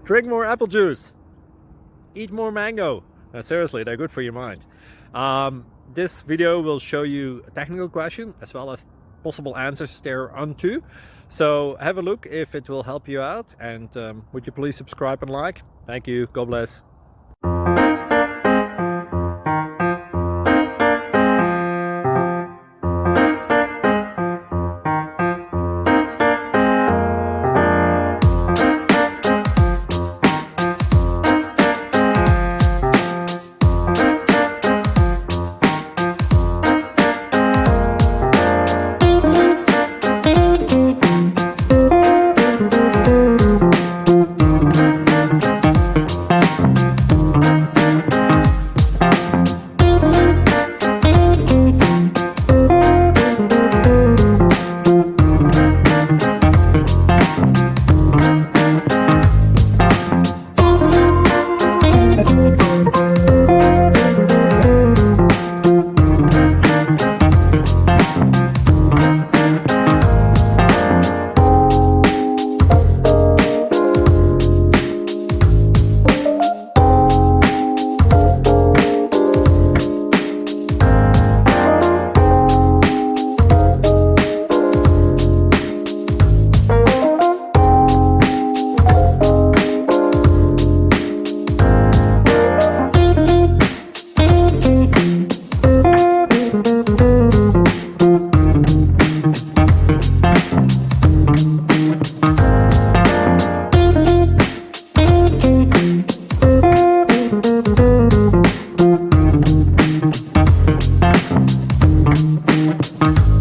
Drink more apple juice. Eat more mango. Seriously, they're good for your mind. This video will show you a technical question as well as possible answers thereunto. So have a look if it will help you out, and would you please subscribe and like? Thank you. God bless.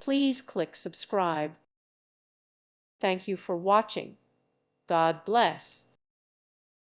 Please click subscribe. Thank you for watching. God bless.